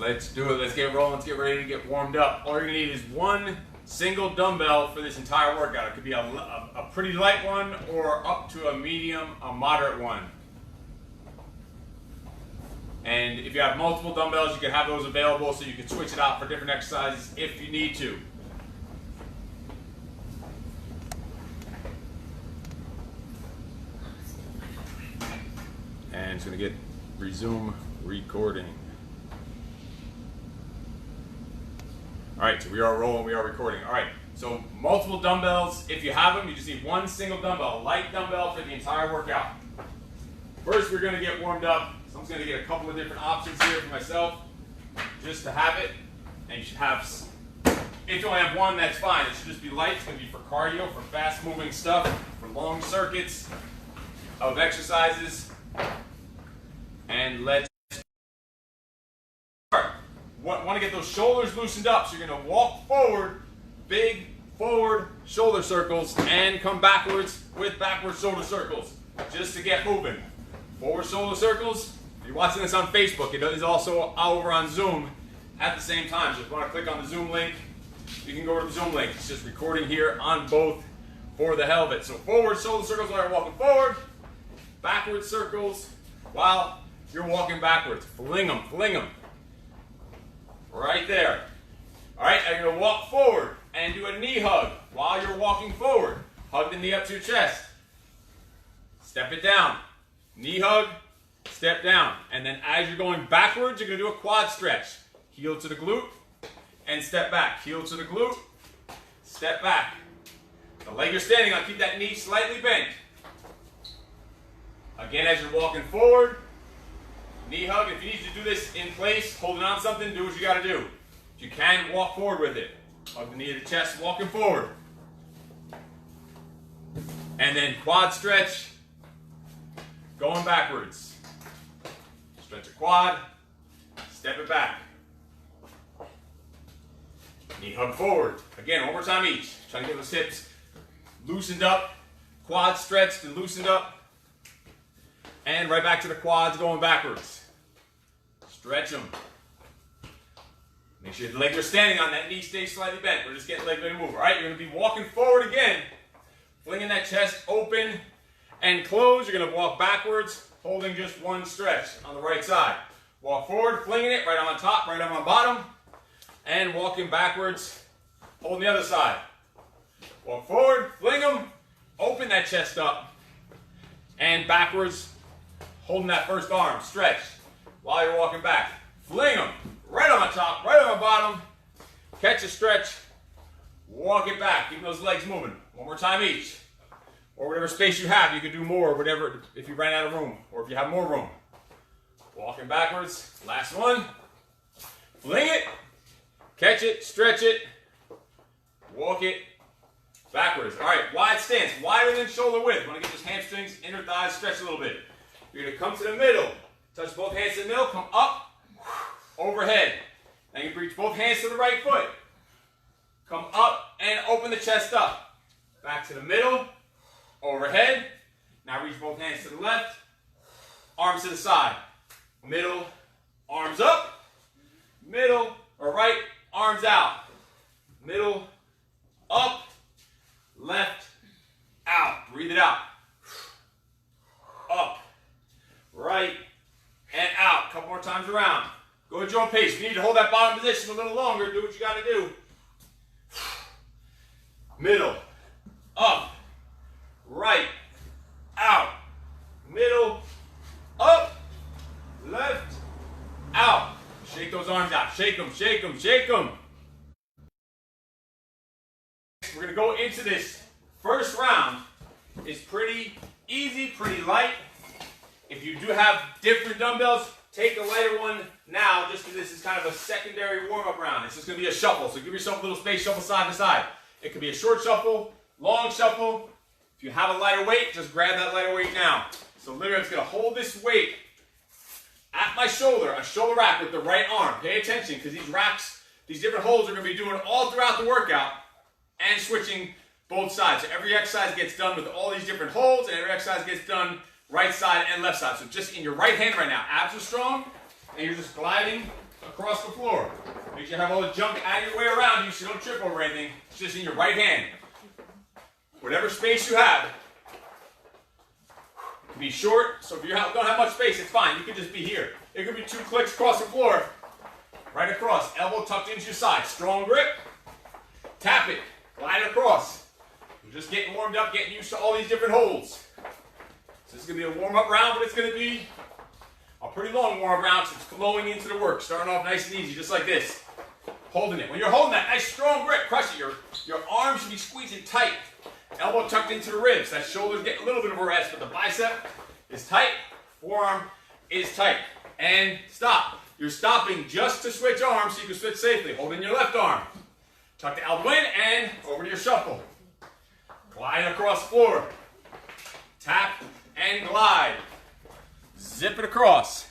Let's do it. Let's get rolling. Let's get ready to get warmed up. All you're going to need is one single dumbbell for this entire workout. It could be a pretty light one or up to a medium, a moderate one. And if you have multiple dumbbells, you can have those available so you can switch it out for different exercises if you need to. And it's going to resume recording. All right, so we are rolling, we are recording. All right, so multiple dumbbells. If you have them, you just need one single dumbbell, a light dumbbell for the entire workout. First, we're going to get warmed up. So I'm just going to get a couple of different options here for myself, just to have it. And you should have, if you only have one, that's fine. It should just be light. It's going to be for cardio, for fast-moving stuff, for long circuits of exercises. And let's start. Want to get those shoulders loosened up, so you're going to walk forward, big forward shoulder circles, and come backwards with backward shoulder circles, just to get moving. Forward shoulder circles. If you're watching this on Facebook, it is also over on Zoom at the same time. So if you want to click on the Zoom link, you can go to the Zoom link. It's just recording here on both for the hell of it. So forward shoulder circles while you're walking forward, backward circles while you're walking backwards. Fling them, fling them. Right there. All right, now you're going to walk forward and do a knee hug while you're walking forward. Hug the knee up to your chest. Step it down. Knee hug, step down. And then as you're going backwards, you're going to do a quad stretch. Heel to the glute and step back. Heel to the glute, step back. The leg you're standing on, keep that knee slightly bent. Again, as you're walking forward, knee hug. If you need to do this in place, holding on something, do what you got to do. If you can, walk forward with it. Hug the knee to the chest, walking forward. And then quad stretch, going backwards. Stretch your quad, step it back. Knee hug forward. Again, one more time each. Try to get those hips loosened up, quad stretched and loosened up. And right back to the quads, going backwards. Stretch them. Make sure the leg you're standing on, that knee stays slightly bent. We're just getting leg ready to move. All right, you're going to be walking forward again, flinging that chest open and close. You're going to walk backwards, holding just one stretch on the right side. Walk forward, flinging it, right on top, right on bottom, and walking backwards, holding the other side. Walk forward, fling them, open that chest up, and backwards, holding that first arm, stretch, while you're walking back. Fling them, right on the top, right on the bottom, catch a stretch, walk it back, keep those legs moving. One more time each. Or whatever space you have, you can do more, whatever, if you ran out of room, or if you have more room. Walking backwards, last one. Fling it, catch it, stretch it, walk it backwards. All right, wide stance, wider than shoulder width. Want to get those hamstrings, inner thighs stretched a little bit. You're going to come to the middle, touch both hands to the middle, come up, overhead. Now you reach both hands to the right foot. Come up and open the chest up. Back to the middle, overhead. Now reach both hands to the left, arms to the side. Middle, arms up, middle, or right, arms out. Middle, up, left, out. Breathe it out. Up, right, and out. A couple more times around. Go at your own pace. If you need to hold that bottom position a little longer, do what you got to do. Middle, up, right, out. Middle, up, left, out. Shake those arms out. Shake them, shake them, shake them. We're going to go into this first round. It's pretty easy, pretty light. If you do have different dumbbells, take a lighter one now, just because this is kind of a secondary warm-up round. It's just going to be a shuffle, so give yourself a little space, shuffle side to side. It could be a short shuffle, long shuffle. If you have a lighter weight, just grab that lighter weight now. So literally, I'm just going to hold this weight at my shoulder, a shoulder rack with the right arm. Pay attention, because these racks, these different holds are going to be doing all throughout the workout and switching both sides. So every exercise gets done with all these different holds, and every exercise gets done right side and left side. So just in your right hand right now, abs are strong, and you're just gliding across the floor. Make sure you have all the junk out of your way around you so you don't trip over anything. It's just in your right hand. Whatever space you have. It can be short, so if you don't have much space, it's fine. You can just be here. It could be 2 clicks across the floor. Right across. Elbow tucked into your side. Strong grip. Tap it. Glide it across. You're just getting warmed up, getting used to all these different holds. So this is going to be a warm-up round, but it's going to be a pretty long warm-up round, so it's flowing into the work. Starting off nice and easy, just like this. Holding it. When you're holding that nice strong grip, crush it. Your arms should be squeezing tight. Elbow tucked into the ribs. That shoulder's getting a little bit of a rest, but the bicep is tight. Forearm is tight. And stop. You're stopping just to switch arms so you can switch safely. Holding your left arm. Tuck the elbow in and over to your shuffle. Glide across the floor. Tap and glide. Zip it across.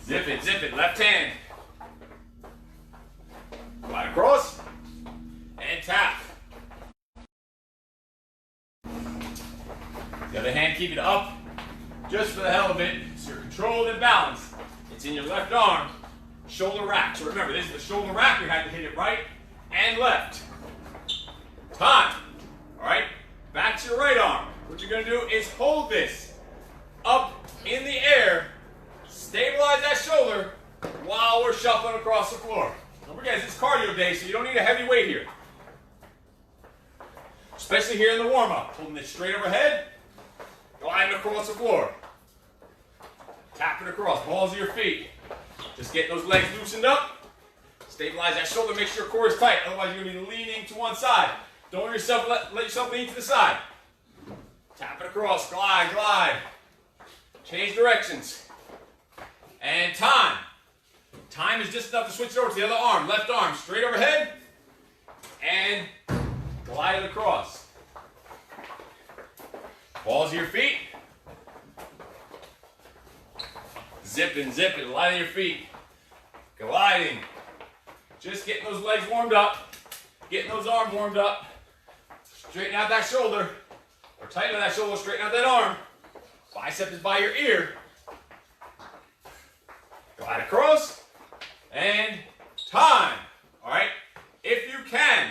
Zip it, left hand. Glide across and tap. The other hand, keep it up just for the hell of it, so you're controlled and balanced. It's in your left arm, shoulder rack. So remember, this is the shoulder rack. You have to hit it right and left. Time. All right, back to your right arm. What you're going to do is hold this up in the air, stabilize that shoulder while we're shuffling across the floor. Don't forget, it's cardio day, so you don't need a heavy weight here. Especially here in the warm-up. Holding it straight overhead, gliding across the floor. Tap it across, balls of your feet. Just get those legs loosened up. Stabilize that shoulder, make sure your core is tight. Otherwise, you're going to be leaning to one side. Don't let yourself lean to the side. Tap it across, glide, glide. Change directions. And time. Time is just enough to switch it over to the other arm. Left arm, straight overhead. And glide it across. Balls of your feet. Zipping, zipping, light of your feet. Gliding. Just getting those legs warmed up. Getting those arms warmed up. Straighten out that shoulder. Or tighten that shoulder, straighten out that arm. Bicep is by your ear. Glide across. And time. Alright? If you can,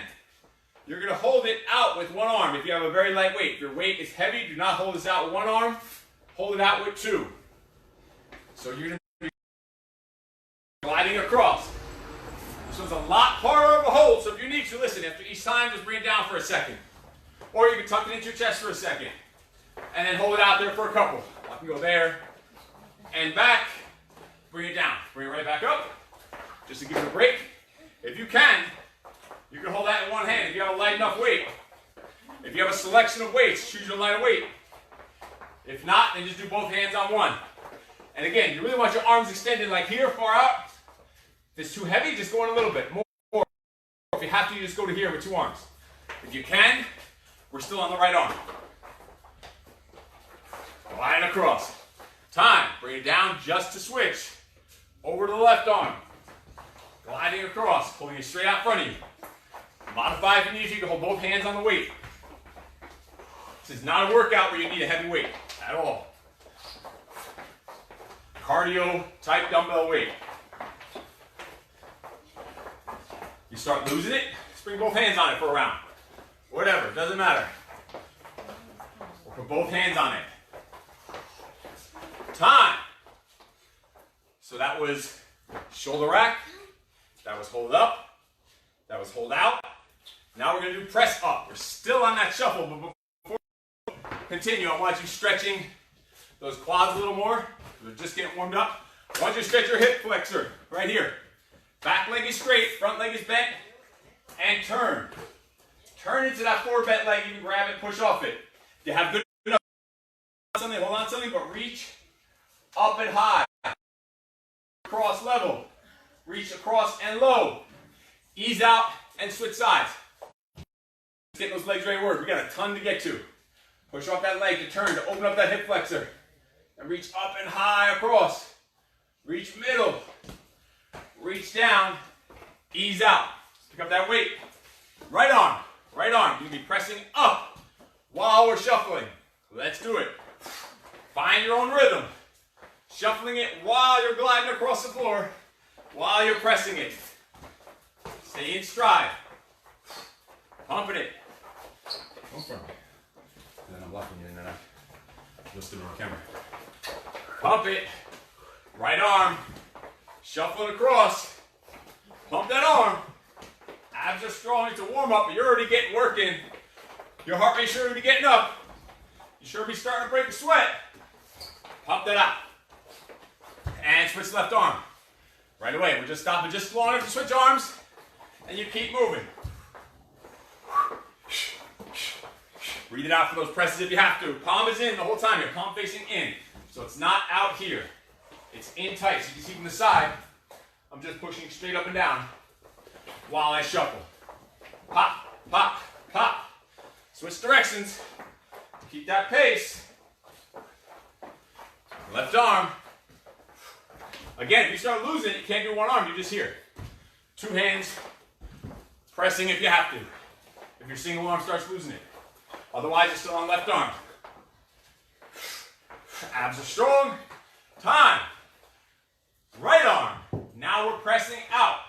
you're going to hold it out with one arm if you have a very light weight. If your weight is heavy, do not hold this out with one arm. Hold it out with 2. So you're going to be gliding across. This one's a lot harder of a hold, so if you need to, listen, after each time, just bring it down for a second. Or you can tuck it into your chest for a second. And then hold it out there for a couple. I can go there and back. Bring it down. Bring it right back up. Just to give it a break. If you can hold that in one hand if you have a light enough weight. If you have a selection of weights, choose your lighter weight. If not, then just do both hands on one. And again, you really want your arms extended like here, far out. If it's too heavy, just go in a little bit more. If you have to, you just go to here with 2 arms. If you can, we're still on the right arm. Glide across. Time. Bring it down just to switch. Over to the left arm. Gliding across, pulling it straight out in front of you. Modify if you need to. You can hold both hands on the weight. This is not a workout where you need a heavy weight at all. Cardio type dumbbell weight. You start losing it, just bring both hands on it for a round. Whatever, doesn't matter. Or put both hands on it. Time. So that was shoulder rack. That was hold up. That was hold out. Now we're going to do press up. We're still on that shuffle, but before we continue, I want you stretching those quads a little more. They're just getting warmed up. I want you to stretch your hip flexor right here. Back leg is straight, front leg is bent, and turn. Turn into that forward bent leg. You can grab it, push off it. If you have good enough, hold on to something, but reach up and high. Cross level. Reach across and low. Ease out and switch sides. Let's get those legs ready to work. We got a ton to get to. Push off that leg to turn, to open up that hip flexor. And reach up and high across. Reach middle. Reach down. Ease out. Pick up that weight. Right arm. Right arm. You're going to be pressing up while we're shuffling. Let's do it. Find your own rhythm. Shuffling it while you're gliding across the floor, while you're pressing it. Stay in stride. Pumping it. Go for me. And then I'm blocking you and then I just do it on camera. Pump it. Right arm. Shuffling across. Pump that arm. Abs are strong. It's a warm up, but you're already getting work in. Your heart rate should be getting up. You should be starting to break the sweat. Pump that out. And switch left arm. Right away. We're just stopping just long enough to switch arms. And you keep moving. Breathe it out for those presses if you have to. Palm is in the whole time. Your palm facing in. So it's not out here. It's in tight. So you can see from the side, I'm just pushing straight up and down while I shuffle. Pop, pop, pop. Switch directions. Keep that pace. Left arm. Again, if you start losing it, you can't do one arm. You're just here. Two hands. Pressing if you have to. If your single arm starts losing it. Otherwise, you're still on left arm. Abs are strong. Time. Right arm. Now we're pressing out.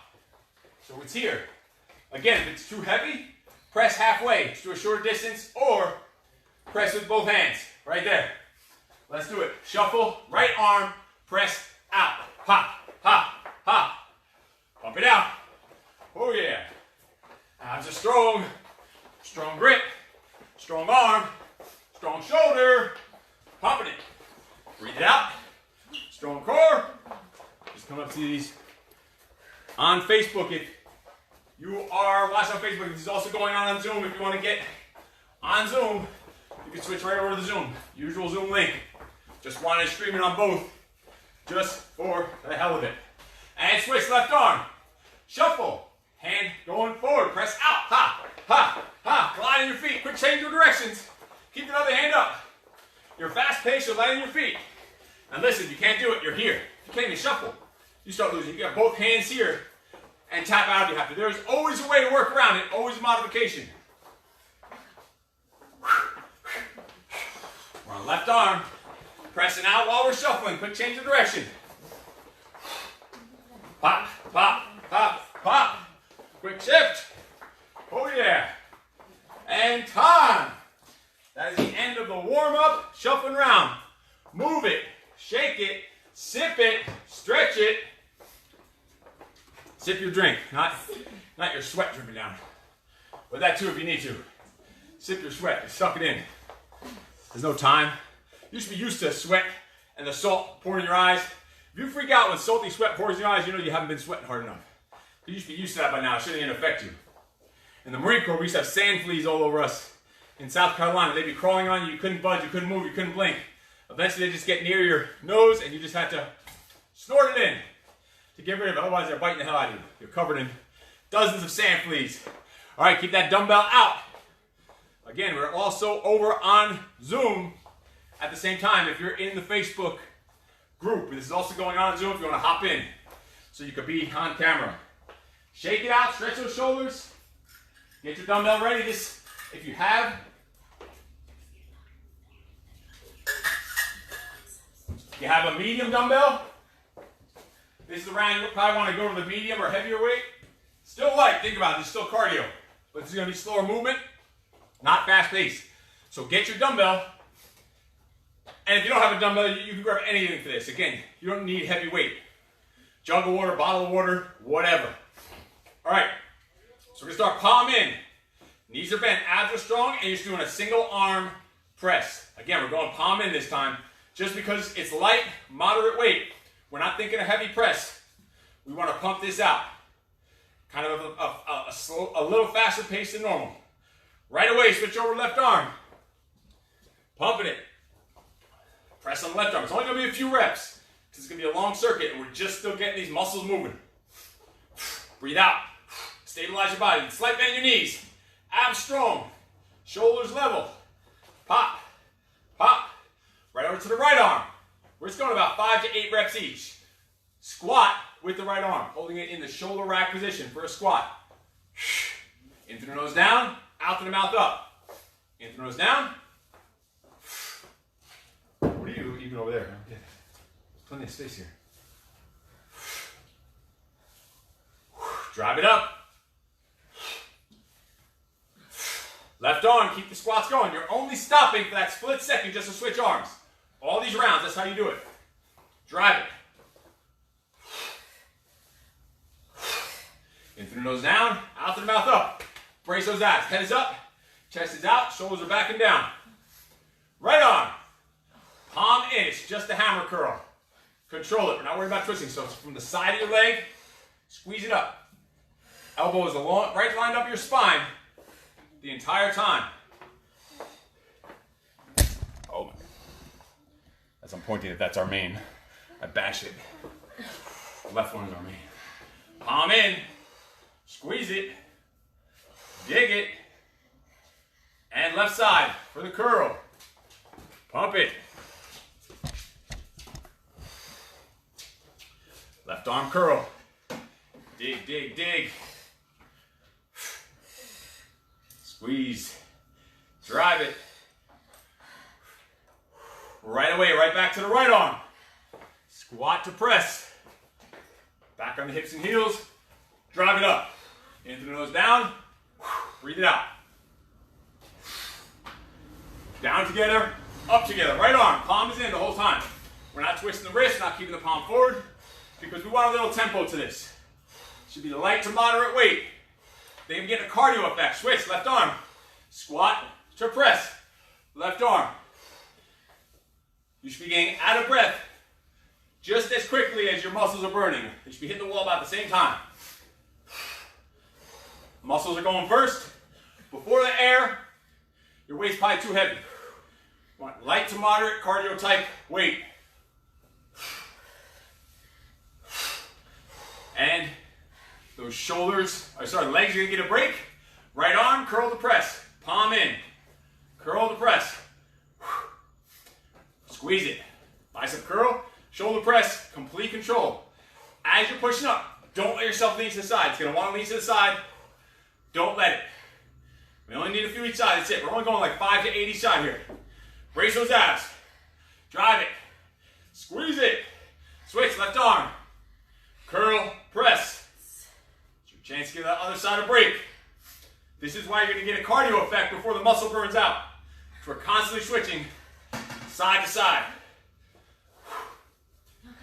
So it's here. Again, if it's too heavy, press halfway to a shorter distance or press with both hands. Right there. Let's do it. Shuffle. Right arm. Press out. Pop. Pop. Pop. Pump it out. Oh yeah. Abs are strong. Strong grip. Strong arm. Strong shoulder. Pumping it. Breathe it out. Strong core. Just come up to these on Facebook. If you are watching on Facebook, this is also going on Zoom. If you want to get on Zoom, you can switch right over to the Zoom. Usual Zoom link. Just wanted to stream it on both. Just for the hell of it. And switch left arm. Shuffle. Hand going forward. Press out. Ha. Ha. Ha. Glide in your feet. Quick change of directions. Keep the other hand up. You're fast paced. You're light in your feet. And listen, if you can't do it, you're here. You can't even shuffle. You start losing. You got both hands here and tap out if you have to. There's always a way to work around it. Always a modification. We're on left arm. Pressing out while we're shuffling. Quick change of direction. Pop, pop, pop, pop. Quick shift. Oh yeah. And time. That is the end of the warm-up. Shuffling around. Move it. Shake it. Sip it. Stretch it. Sip your drink. Not your sweat dripping down. But that too if you need to. Sip your sweat. Just suck it in. There's no time. You should be used to sweat and the salt pouring in your eyes. If you freak out when salty sweat pours in your eyes, you know you haven't been sweating hard enough. You should be used to that by now. It shouldn't even affect you. In the Marine Corps, we used to have sand fleas all over us. In South Carolina, they'd be crawling on you. You couldn't budge, you couldn't move, you couldn't blink. Eventually, they just get near your nose, and you just have to snort it in to get rid of it. Otherwise, they're biting the hell out of you. You're covered in dozens of sand fleas. All right, keep that dumbbell out. Again, we're also over on Zoom at the same time. If you're in the Facebook group, this is also going on Zoom if you want to hop in so you could be on camera. Shake it out, stretch those shoulders. Get your dumbbell ready. This, if you have, a medium dumbbell, this is the round you probably want to go to the medium or heavier weight. Still light, think about it, it's still cardio, but this is going to be slower movement, not fast paced. So get your dumbbell, and if you don't have a dumbbell, you can grab anything for this. Again, you don't need heavy weight. Jug of water, bottle of water, whatever. All right, so we're going to start palm in. Knees are bent, abs are strong, and you're just doing a single arm press. Again, we're going palm in this time. Just because it's light, moderate weight, we're not thinking a heavy press. We want to pump this out. Kind of a little faster pace than normal. Right away, switch over left arm. Pumping it. Press on the left arm. It's only going to be a few reps because it's going to be a long circuit and we're just still getting these muscles moving. Breathe out. Stabilize your body. Slight bend your knees. Abs strong. Shoulders level. Pop. Pop. Right over to the right arm. We're just going about 5 to 8 reps each. Squat with the right arm, holding it in the shoulder rack position for a squat. In through the nose down, out through the mouth up. In through the nose down, keep it over there. Yeah. Plenty of space here. Drive it up. Left arm, keep the squats going. You're only stopping for that split second just to switch arms. All these rounds, that's how you do it. Drive it. In through the nose down, out through the mouth up. Brace those abs. Head is up, chest is out, shoulders are back and down. Right arm, palm in. It's just a hammer curl. Control it. We're not worried about twisting. So it's from the side of your leg, squeeze it up. Elbow is right lined up your spine the entire time. Oh, as I'm pointing it, that's our main. I bash it. The left one is our main. Palm in, squeeze it, dig it, and left side for the curl. Pump it. Left arm curl. Dig, dig, dig. Squeeze. Drive it. Right away, right back to the right arm. Squat to press. Back on the hips and heels. Drive it up. In through the nose down. Breathe it out. Down together, up together. Right arm, palm is in the whole time. We're not twisting the wrist, not keeping the palm forward, because we want a little tempo to this. Should be light to moderate weight. Then we get a cardio effect. Switch, left arm. Squat to press. Left arm. You should be getting out of breath just as quickly as your muscles are burning. You should be hitting the wall about the same time. Muscles are going first. Before the air, your weight's probably too heavy. You want light to moderate cardio type weight. And those shoulders, legs are gonna get a break. Right arm, curl to press. Palm in. Curl to press. Squeeze it. Bicep curl, shoulder press, complete control. As you're pushing up, don't let yourself lean to the side. It's gonna wanna lean to the side. Don't let it. We only need a few each side, that's it. We're only going like 5 to 8 each side here. Brace those abs. Drive it. Squeeze it. Switch, left arm. Curl, press. It's your chance to give that other side a break. This is why you're going to get a cardio effect before the muscle burns out. We're constantly switching side to side.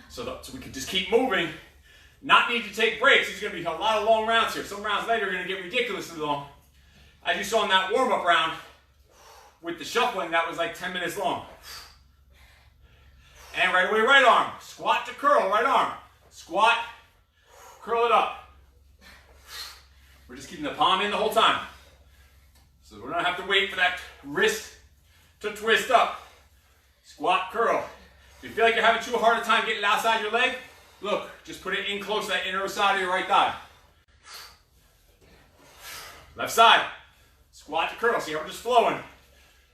So we can just keep moving, not need to take breaks. There's going to be a lot of long rounds here. Some rounds later are going to get ridiculously long. As you saw in that warm-up round with the shuffling, that was like 10 minutes long. And right away, right arm. Squat to curl, right arm. Squat, curl it up. We're just keeping the palm in the whole time. So we don't have to wait for that wrist to twist up. Squat, curl. If you feel like you're having too hard a time getting it outside your leg, look, just put it in close to that inner side of your right thigh. Left side. Squat to curl. See how we're just flowing.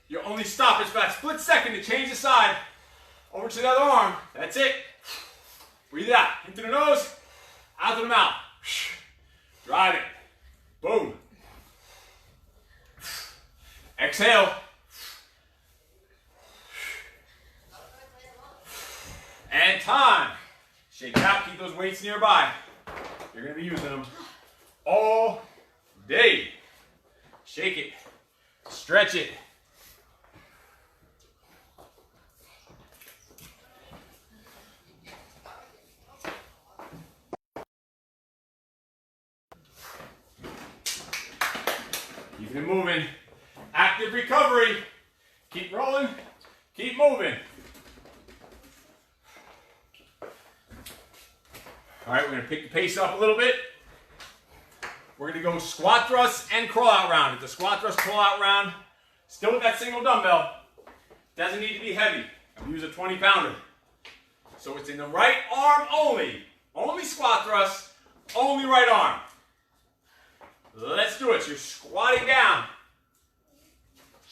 You only stop just for that split second to change the side over to the other arm. That's it. Breathe it out. Into the nose, out to the mouth. Drive it. Boom. Exhale. And time. Shake it out. Keep those weights nearby. You're going to be using them all day. Shake it. Stretch it. Keeping it moving. Active recovery. Keep rolling. Keep moving. All right, we're going to pick the pace up a little bit. We're going to go squat thrust and crawl out round. It's a squat thrust crawl out round. Still with that single dumbbell. Doesn't need to be heavy. I'm using a 20-pounder. So it's in the right arm only. Only squat thrust, only right arm. Let's do it. So you're squatting down,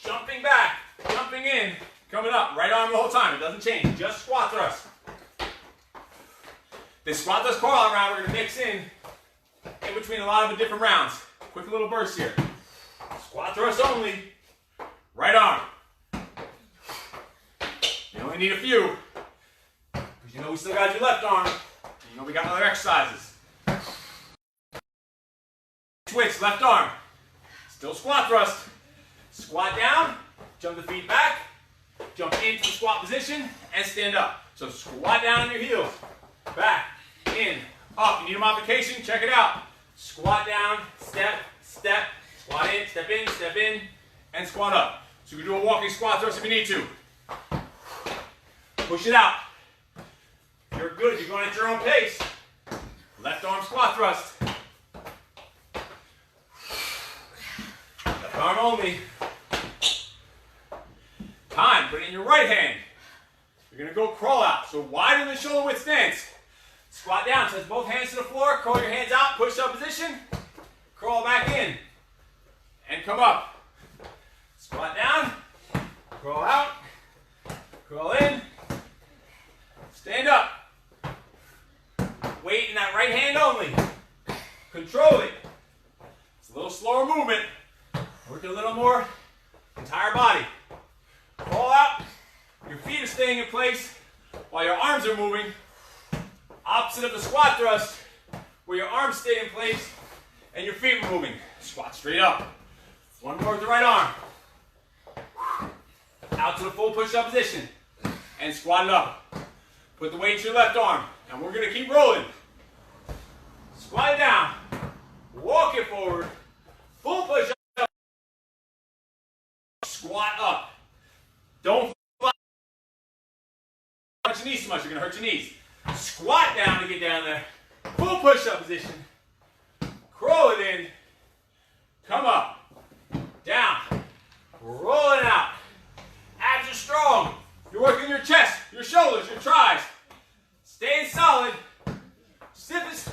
jumping back, jumping in, coming up. Right arm the whole time. It doesn't change. Just squat thrust. This squat thrust crawl out round we're going to mix in between a lot of the different rounds. Quick little burst here. Squat thrust only. Right arm. You only need a few. because you know we still got to do left arm. And you know we got other exercises. Switch, left arm. Still squat thrust. Squat down, jump the feet back, jump into the squat position, and stand up. So squat down on your heels. Back, in, up. You need a modification? Check it out. Squat down, step, step, squat in, and squat up. So you can do a walking squat thrust if you need to. Push it out. If you're good, you're going at your own pace. Left arm squat thrust. Left arm only. Time, put it in your right hand. You're going to go crawl out. So widen the shoulder width stance. Squat down, touch both hands to the floor, curl your hands out, push up position, crawl back in, and come up. Squat down, crawl out, crawl in, stand up. Weight in that right hand only. Control it. It's a little slower movement. Work a little more entire body. Crawl out, your feet are staying in place while your arms are moving. Opposite of the squat thrust, where your arms stay in place and your feet are moving. Squat straight up. One more with the right arm. Out to the full push-up position. And squat it up. Put the weight to your left arm. And we're going to keep rolling. Squat it down. Walk it forward. Full push-up. Squat up. Don't hurt your knees too much. You're going to hurt your knees. Squat down to get down there. Full push-up position. Crawl it in. Come up. Down. Roll it out. Abs are strong. You're working your chest, your shoulders, your thighs. Staying solid. Stiff as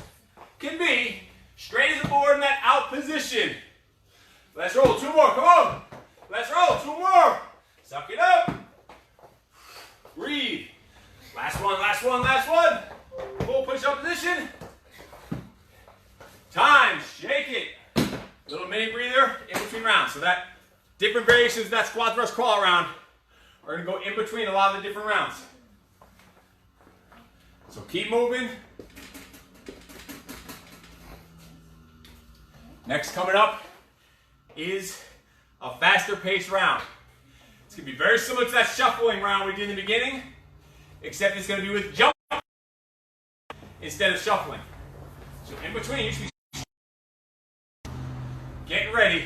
can be. Straight as a board in that out position. Let's roll. 2 more. Come on. Let's roll. 2 more. Suck it up. Breathe. Last one, last one, last one. Full push-up position. Time, shake it. Little mini breather in between rounds. So that different variations of that squat thrust crawl around are going to go in between a lot of the different rounds. So keep moving. Next coming up is a faster paced round. It's going to be very similar to that shuffling round we did in the beginning, except it's going to be with jump instead of shuffling. So in between, you should be getting ready.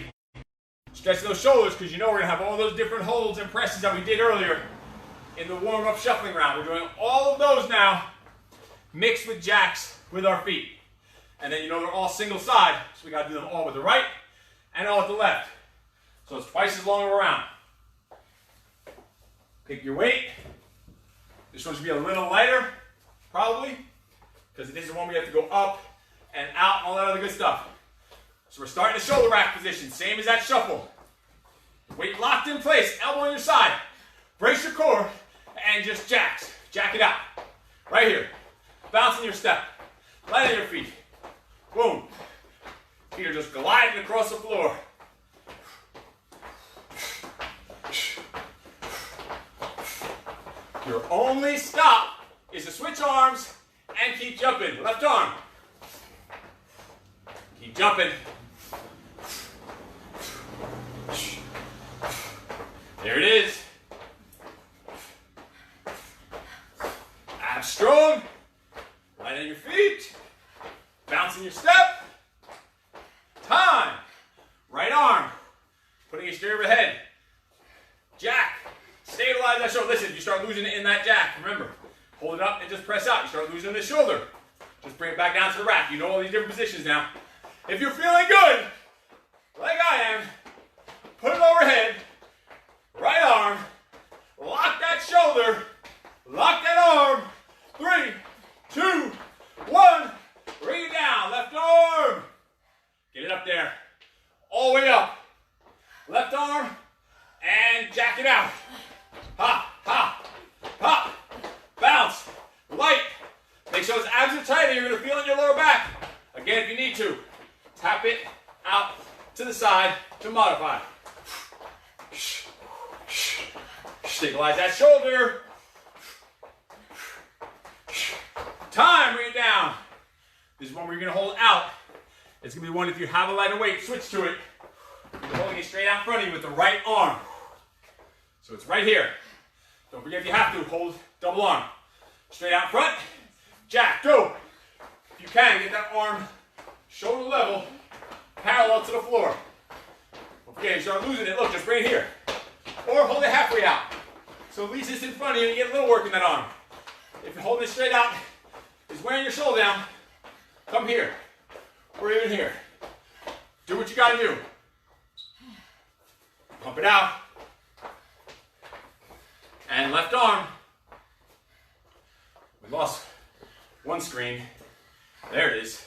Stretch those shoulders because you know we're going to have all those different holds and presses that we did earlier in the warm-up shuffling round. We're doing all of those now mixed with jacks with our feet. And then you know they're all single side, so we got to do them all with the right and all with the left. So it's twice as long of a round. Pick your weight. This one should be a little lighter, probably, because this is one we have to go up and out and all that other good stuff. So we're starting the shoulder rack position, same as that shuffle. Weight locked in place, elbow on your side. Brace your core and just jacks. Jack it out. Right here. Bouncing your step. Light on your feet. Boom. Feet are just gliding across the floor. Your only stop is to switch arms and keep jumping. Left arm. Keep jumping. There it is. Abs strong. Light on your feet. Bouncing your step. Time. Right arm. Putting it straight overhead. Jack. Stabilize that shoulder. Listen, you start losing it in that jack. Remember, hold it up and just press out. You start losing the shoulder. Just bring it back down to the rack. You know all these different positions now. If you're feeling good, like I am, put it overhead. Right arm. Lock that shoulder. Lock that arm. 3, 2, 1. Bring it down. Left arm. Get it up there. All the way up. Left arm. And jack it out. Ha, ha, ha. Bounce. Light. Make sure those abs are tight. You're going to feel in your lower back. Again, if you need to, tap it out to the side to modify. Stabilize that shoulder. Time, bring it down. This is one where you're gonna hold out. It's gonna be one if you have a lighter weight, switch to it. You're holding it straight out in front of you with the right arm. So it's right here. Don't forget if you have to, hold double arm. Straight out in front, jack, go. If you can, get that arm shoulder level, parallel to the floor. Don't forget, you start losing it, look, just bring it here. Or hold it halfway out. So at least it's in front of you and you get a little work in that arm. If you're holding it straight out, is wearing your shoulder down, come here, or even here. Do what you gotta do. Pump it out. And left arm. We lost one screen. There it is.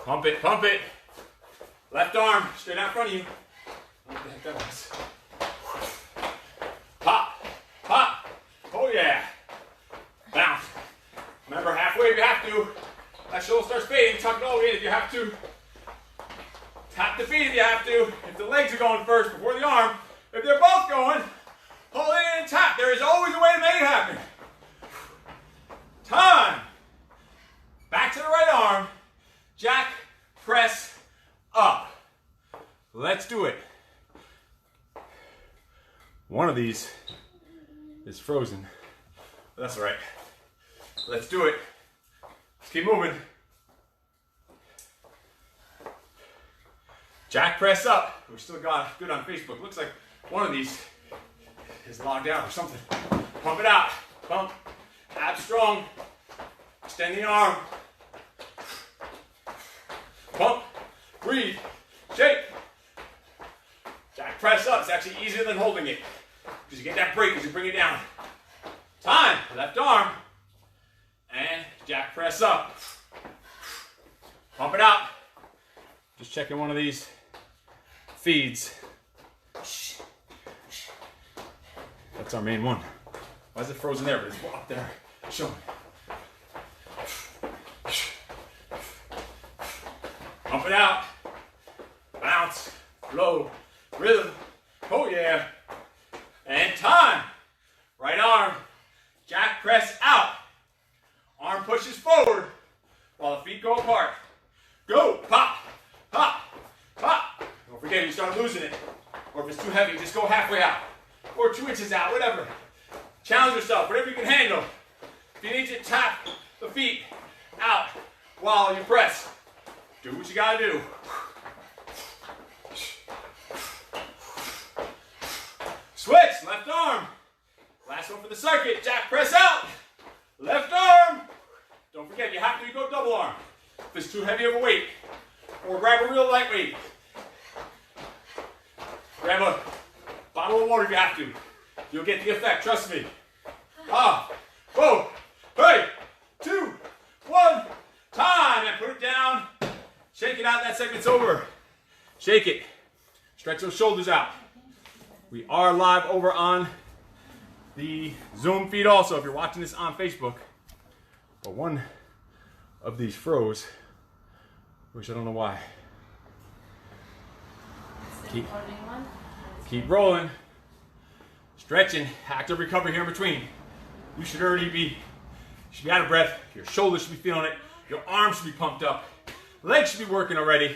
Pump it, pump it. Left arm, straight out in front of you. What the heck that was? Pop, pop. Oh yeah. Bounce. Remember, halfway if you have to. That shoulder starts fading, tuck it all in if you have to. Tap the feet if you have to. If the legs are going first before the arm. If they're both going, hold it in and tap. There is always a way to make it happen. Time. Back to the right arm. Jack, press, up. Let's do it. One of these is frozen. But that's all right. Let's do it. Let's keep moving. Jack press up. We still got good on Facebook. Looks like one of these is logged out or something. Pump it out. Pump. Abs strong. Extend the arm. Pump. Breathe. Shake. Jack press up. It's actually easier than holding it because you get that break as you bring it down. Time. Left arm. And jack press up. Pump it out. Just checking one of these feeds. That's our main one. Why is it frozen there? But it's up there. Show me. Pump it out. Bounce. Flow. Rhythm. Oh yeah. And time. Right arm. Jack press out. Arm pushes forward while the feet go apart. Go. Pop. Pop. Pop. Don't forget, you start losing it. Or if it's too heavy, just go halfway out. Or 2 inches out, whatever. Challenge yourself, whatever you can handle. If you need to tap the feet out while you press, do what you gotta do. Switch, left arm. Last one for the circuit, jack press out. Left arm. Don't forget, you have to go double arm. If it's too heavy of a weight. Or grab a real light weight. Grab a bottle of water if you have to. You'll get the effect, trust me. Ah, whoa, 3, 2, 1, time, and put it down. Shake it out, that segment's over. Shake it. Stretch those shoulders out. We are live over on the Zoom feed also, if you're watching this on Facebook. But one of these froze, which I don't know why. Keep rolling. Stretching, active recovery here in between. You should already be, out of breath. Your shoulders should be feeling it. Your arms should be pumped up. Legs should be working already.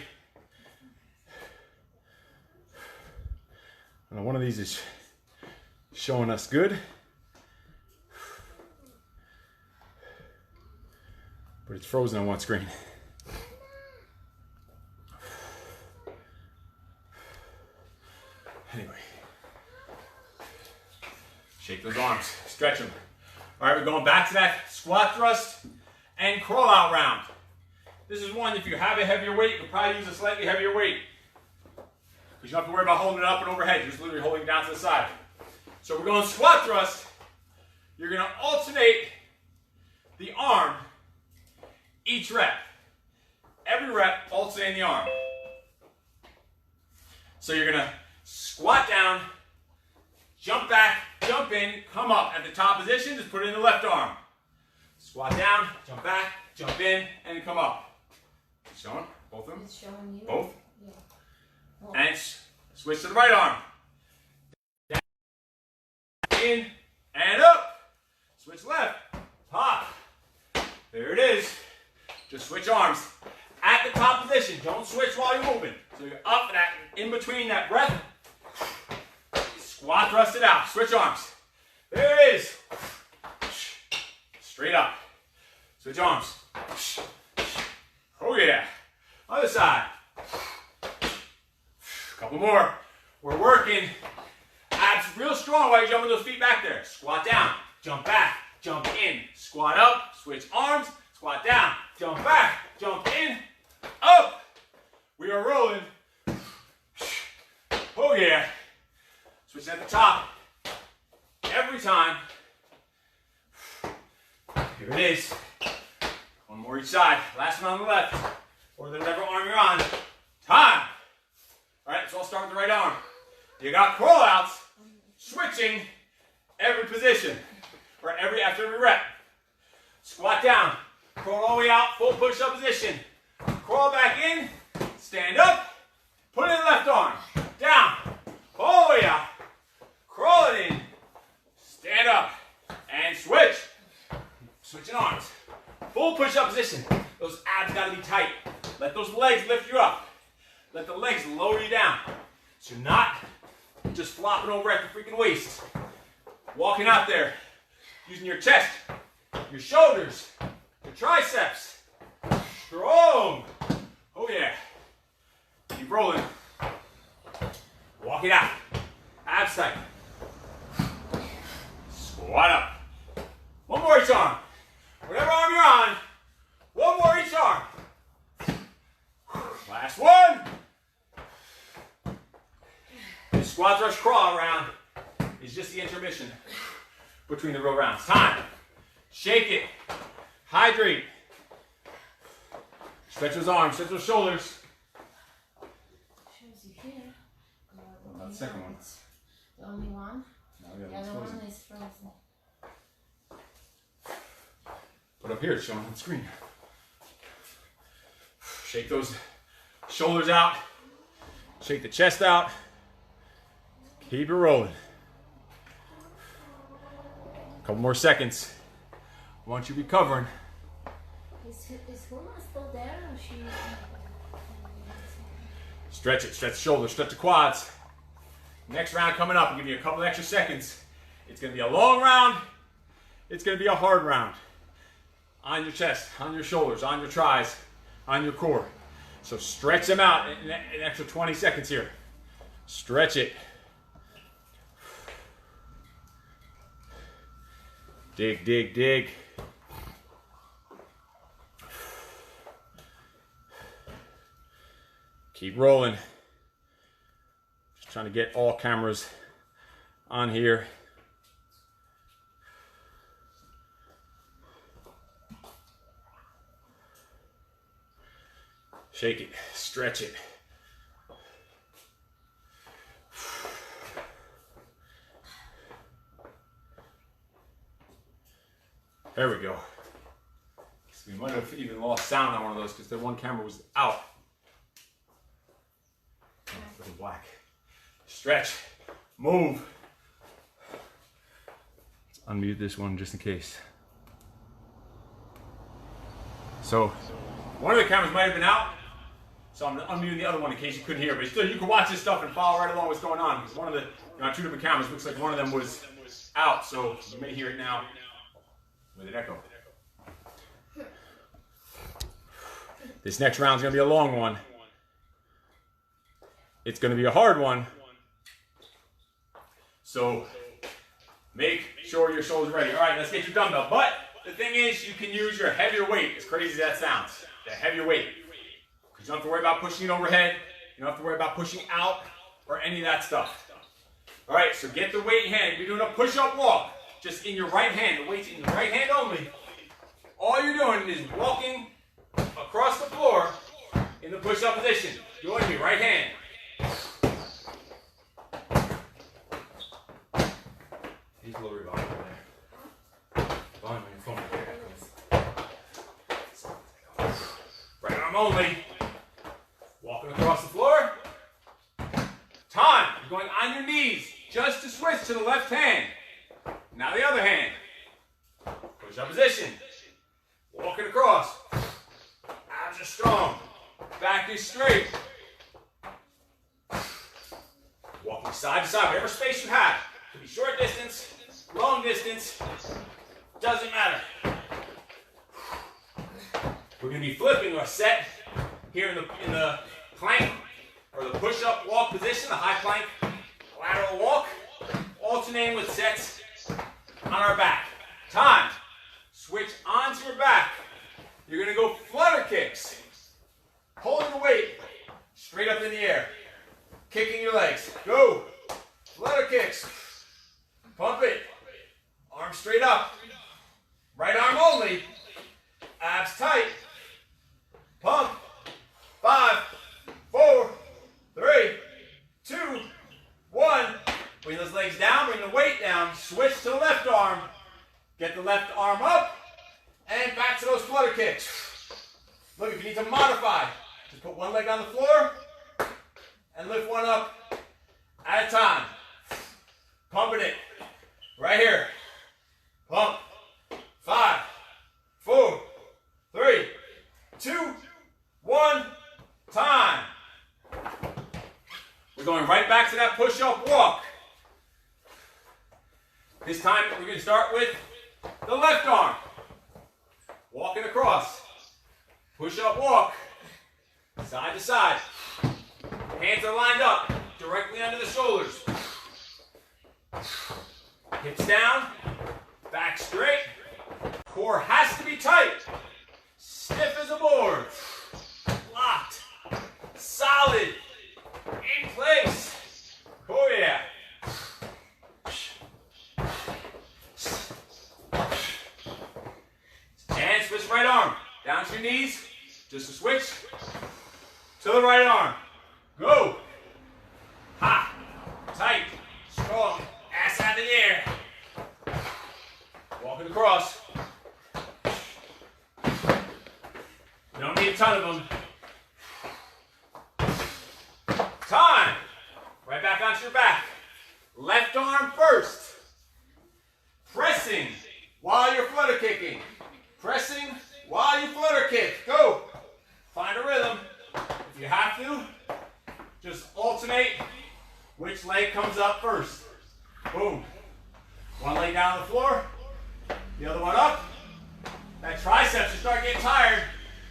And one of these is showing us good. But it's frozen on one screen. Anyway. Shake those arms, stretch them. All right, we're going back to that squat thrust and crawl out round. This is one, if you have a heavier weight, you'll probably use a slightly heavier weight. Because you don't have to worry about holding it up and overhead, you're just literally holding it down to the side. So we're going squat thrust. You're gonna alternate the arm each rep. Every rep, alternating the arm. So you're gonna squat down, jump back, jump in, come up. At the top position, just put it in the left arm. Squat down, jump back, jump in, and then come up. Showing? Both of them? It's showing you? Both? Yeah. Well, And switch to the right arm. Down, in, and up. Switch left. Pop. There it is. Just switch arms. At the top position. Don't switch while you're moving. So you're up and that, in between that breath. Squat, thrust it out. Switch arms. There it is. Straight up. Switch arms. Oh yeah. Other side. Couple more. We're working abs real strong while you're jumping those feet back there. Squat down. Jump back. Jump in. Squat up. Switch arms. Squat down. Jump back. Jump in. Up. We are rolling. Oh yeah. Switch at the top. Every time. Here it is. One more each side. Last one on the left. Or whatever arm you're on. Time. All right, so I'll start with the right arm. You got crawl outs. Switching every position. Or after every rep. Squat down. Crawl all the way out. Full push-up position. Crawl back in. Stand up. Put in the left arm. Down. All the way out. Crawl it in. Stand up. And switch. Switching arms. Full push-up position. Those abs got to be tight. Let those legs lift you up. Let the legs lower you down. So you're not just flopping over at the freaking waist. Walking out there. Using your chest. Your shoulders. Your triceps. Strong. Oh yeah. Keep rolling. Walk it out. Abs tight. Squat up. One more each arm. Whatever arm you're on. One more each arm. Last one. This squat thrust crawl round is just the intermission between the real rounds. Time. Shake it. Hydrate. Stretch those arms. Stretch those shoulders. Shows you here. Not the second one. The only one? No, the other one is frozen. But up here it's showing on the screen. Shake those shoulders out. Shake the chest out. Keep it rolling. A couple more seconds. Once you be covering. Is Huma still there or she? Stretch it. Stretch the shoulders. Stretch the quads. Next round coming up. I'll give you a couple extra seconds. It's going to be a long round. It's going to be a hard round. On your chest, on your shoulders, on your tries, on your core. So stretch them out in an extra 20 seconds here. Stretch it. Dig, dig, dig. Keep rolling. Just trying to get all cameras on here. Shake it, stretch it. There we go. So we might have even lost sound on one of those because the one camera was out. Look at black. Stretch, move. Let's unmute this one just in case. So one of the cameras might have been out. So I'm unmuting the other one in case you couldn't hear, but still you can watch this stuff and follow right along what's going on. Because one of the, on two different cameras, looks like one of them was out, so you may hear it now with an echo. This next round's gonna be a long one. It's gonna be a hard one. So make sure your shoulders are ready. All right, let's get your dumbbell. But the thing is, you can use your heavier weight, as crazy as that sounds. The heavier weight. You don't have to worry about pushing it overhead. You don't have to worry about pushing out or any of that stuff. All right, so get the weight in hand. You're doing a push-up walk, just in your right hand. The weight's in your right hand only. All you're doing is walking across the floor in the push-up position. Join me, right hand. Need a little volume there. Volume on your phone. Right arm only. Walking across the floor. Time. You're going on your knees just to switch to the left hand. Now the other hand. Push up position. Walking across. Abs are strong. Back is straight. Walking side to side, whatever space you have. It could be short distance, long distance, doesn't matter. We're going to be flipping our set here in the plank or the push-up walk position, the high plank lateral walk, alternating with sets on our back. Time. Switch onto your back. You're going to go flutter kicks. Holding the weight straight up in the air. Kicking your legs. Go. Flutter kicks. Pump it. Arm straight up. Right arm only. Abs tight. Pump. 5, 4, 3, 2, 1. Bring those legs down. Bring the weight down. Switch to the left arm. Get the left arm up. And back to those flutter kicks. Look, if you need to modify, just put one leg on the floor and lift one up at a time. Pumping it. Right here. Pump. 5, 4, 3, 2, 1. Time. We're going right back to that push-up walk. This time we're going to start with the left arm. Walking across. Push-up walk. Side to side. Hands are lined up directly under the shoulders. Hips down. Back straight. Core has to be tight. Stiff as a board. Locked. Solid. In place. Oh yeah. And switch right arm. Down to your knees. Just a switch. To the right arm. Go. Ha. Tight. Strong. Ass out in the air. Walking across. You don't need a ton of them. Time. Right back onto your back. Left arm first. Pressing while you're flutter kicking. Pressing while you flutter kick. Go. Find a rhythm. If you have to, just alternate which leg comes up first. Boom. One leg down on the floor. The other one up. That triceps, you start getting tired.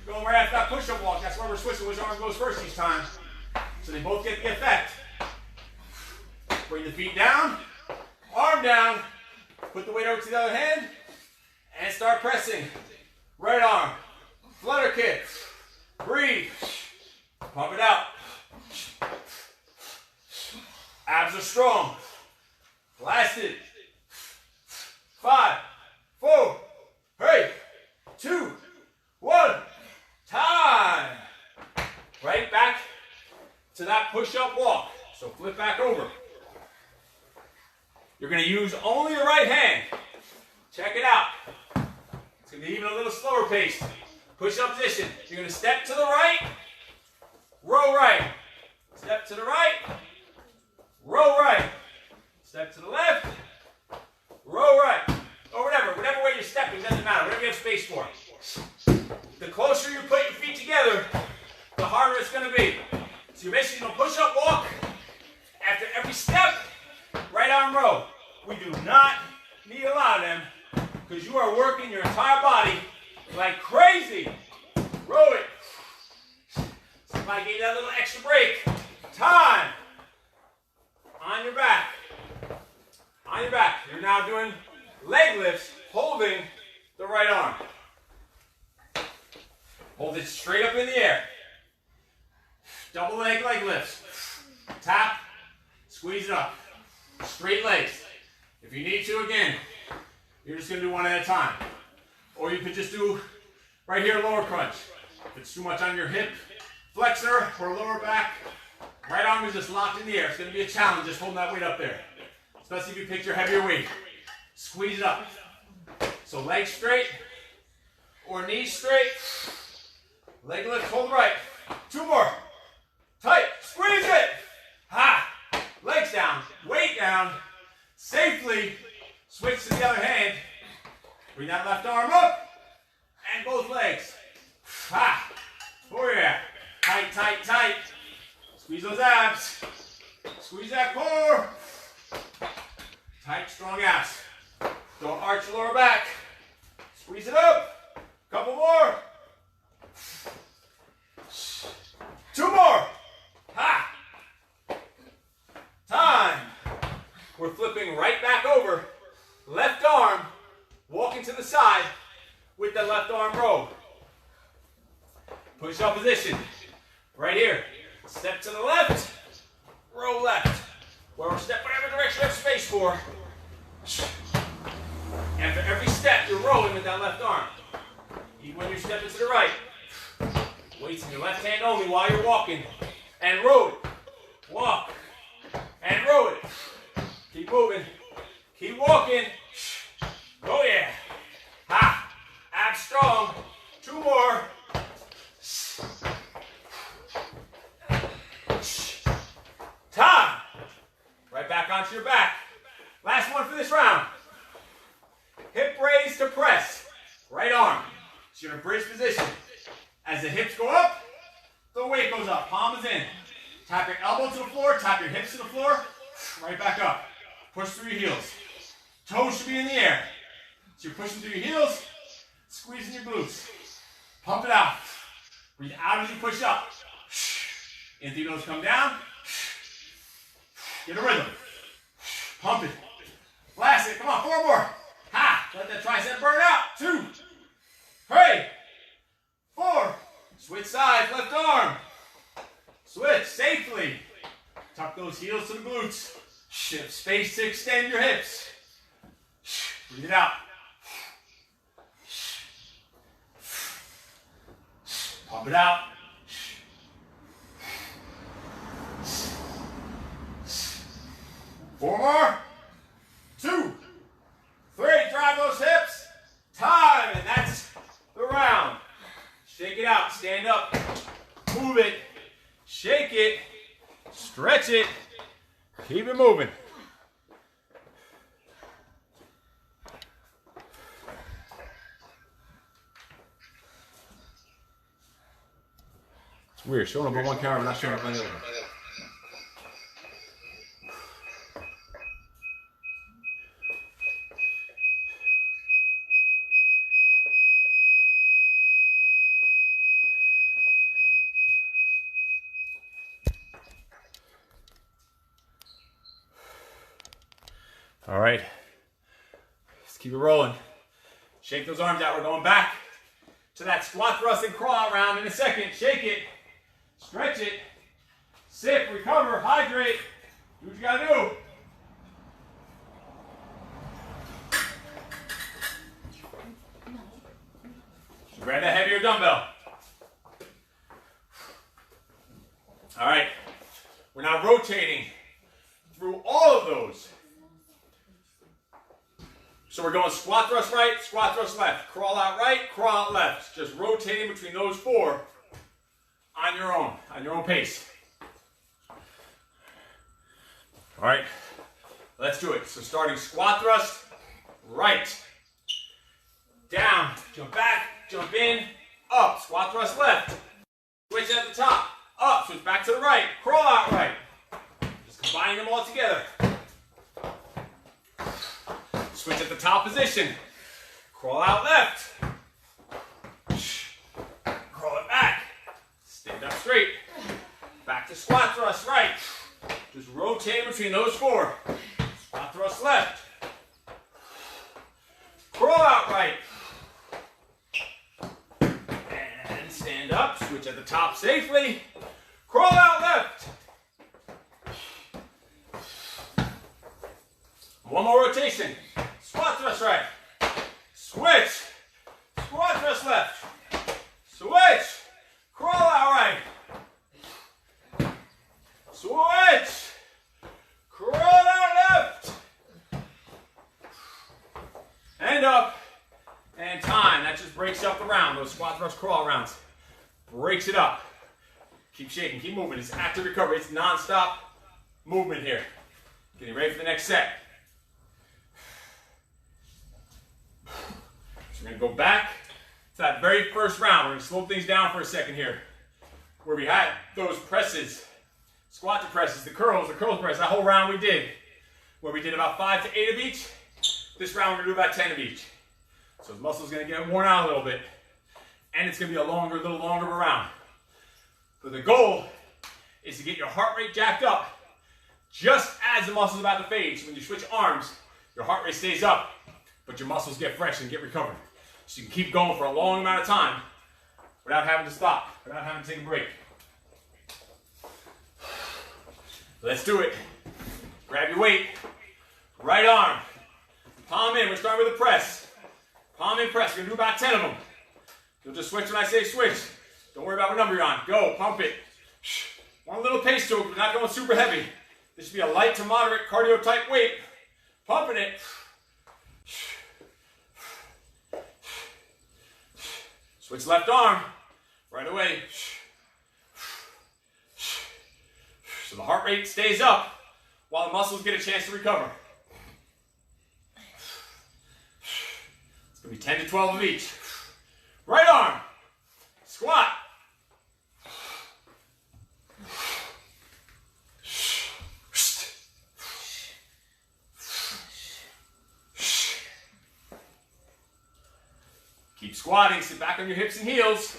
Going right after that push-up walk. That's why we're switching which arm goes first each time. So they both get the effect. Bring the feet down. Arm down. Put the weight over to the other hand. And start pressing. Right arm. Flutter kick. Breathe. Pump it out. Abs are strong. Blasted. 5, 4, 3, 2, 1. Time. Right back to that push-up walk. So flip back over. You're going to use only the right hand. Check it out. It's going to be even a little slower paced. Push-up position. You're going to step to the right, row right. Step to the right, row right. Step to the left, row right. Or whatever way you're stepping, doesn't matter. Whatever you have space for. The closer you put your feet together, the harder it's going to be. So you're basically going to push-up walk. After every step, right arm row. We do not need a lot of them because you are working your entire body like crazy. Row it. Somebody gave that little extra break. Time. On your back. On your back. You're now doing leg lifts holding the right arm. Hold it straight up in the air. Double leg lifts. Tap. Squeeze it up. Straight legs. If you need to, again, you're just going to do one at a time. Or you could just do right here, lower crunch. If it's too much on your hip flexor or lower back, right arm is just locked in the air. It's going to be a challenge just holding that weight up there. Especially if you pick your heavier weight. Squeeze it up. So legs straight or knees straight. Leg lift, hold right. 2 more. Tight. Squeeze it. Ha. Legs down. Weight down. Safely. Switch to the other hand. Bring that left arm up. And both legs. Ha! Oh yeah. Tight, tight, tight. Squeeze those abs. Squeeze that core. Tight, strong abs. Don't arch your lower back. Squeeze it up. Couple more. 2 more. Ha! Time. We're flipping right back over. Left arm, walking to the side with the left arm row. Push-up position. Right here. Step to the left, row left. Where we're step whatever direction you have space for. After every step, you're rolling with that left arm. Even when you're stepping to the right. Weights in your left hand only while you're walking. And row it. Walk. And row it. Keep moving. Keep walking. Oh yeah. Ha. Abs strong. 2 more. Time. Right back onto your back. Last one for this round. Hip raise to press. Right arm. So you're in a bridge position. As the hips go up, the weight goes up. Palm is in. Tap your elbow to the floor. Tap your hips to the floor. Right back up. Push through your heels. Toes should be in the air. So you're pushing through your heels, squeezing your glutes. Pump it out. Breathe out as you push up. In through your nose, come down. Get a rhythm. Pump it. Blast it. Come on, 4 more. Ha! Let that tricep burn out. 2, 3, 4. Switch sides, left arm. Switch safely. Tuck those heels to the glutes. Shift space to extend your hips. Breathe it out. Pump it out. 4 more. 2, 3. Drive those hips. Time. And that's the round. Shake it out. Stand up. Move it. Shake it. Stretch it. Keep it moving. It's weird. Showing up on one camera, but not showing up on the other one. All right, let's keep it rolling. Shake those arms out. We're going back to that squat thrust and crawl out round in a second. Shake it, stretch it, sip, recover, hydrate. Do what you gotta do. So grab that heavier dumbbell. All right, we're now rotating through all of those. So we're going squat thrust right, squat thrust left, crawl out right, crawl out left. Just rotating between those 4 on your own pace. All right, let's do it. So starting squat thrust right, down, jump back, jump in, up, squat thrust left. Switch at the top, up, switch back to the right, crawl out right. Just combining them all together. Switch at the top position. Crawl out left. Crawl it back. Stand up straight. Back to squat thrust right. Just rotate between those 4. Squat thrust left. Crawl out right. And stand up. Switch at the top safely. Crawl out left. 1 more rotation. Squat thrust right. Switch. Squat thrust left. Switch. Crawl out right. Switch. Crawl out left. And up. And time. That just breaks up the round. Those squat thrust crawl rounds. Breaks it up. Keep shaking. Keep moving. It's active recovery. It's non-stop movement here. Getting ready for the next set. So we're going to go back to that that very first round, we're going to slow things down for a second here. Where we had those presses, squat to presses, the curl press, that whole round we did, where we did about 5 to 8 of each. This round we're going to do about 10 of each. So the muscle's going to get worn out a little bit. And it's going to be a little longer of a round. But the goal is to get your heart rate jacked up just as the muscle's about to fade. So when you switch arms, your heart rate stays up, but your muscles get fresh and get recovered. So you can keep going for a long amount of time without having to stop, without having to take a break. Let's do it. Grab your weight. Right arm. Palm in. We're starting with a press. Palm in press. We're going to do about 10 of them. You'll just switch when I say switch. Don't worry about what number you're on. Go. Pump it. Want a little pace to it. We're not going super heavy. This should be a light to moderate cardio type weight. Pumping it. Switch left arm. Right away. So the heart rate stays up while the muscles get a chance to recover. It's going to be 10 to 12 of each. Right arm. Squat. Keep squatting. Sit back on your hips and heels.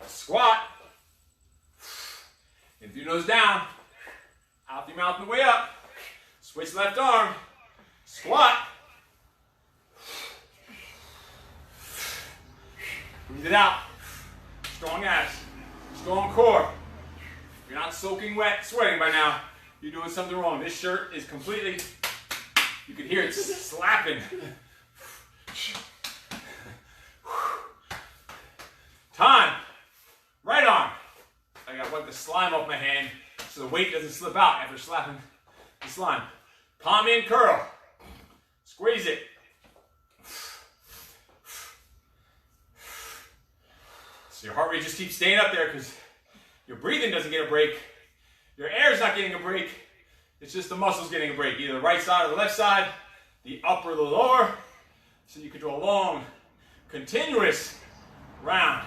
Squat. In through your nose down. Out through your mouth and way up. Switch left arm. Squat. Breathe it out. Strong abs. Strong core. If you're not soaking wet, sweating by now, you're doing something wrong. This shirt is completely, you can hear it slapping. Time. Right arm. I gotta wipe the slime off my hand so the weight doesn't slip out after slapping the slime. Palm in, curl. Squeeze it. So your heart rate just keeps staying up there because your breathing doesn't get a break. Your air's not getting a break. It's just the muscles getting a break, either the right side or the left side, the upper or the lower. So you can do a long, continuous round.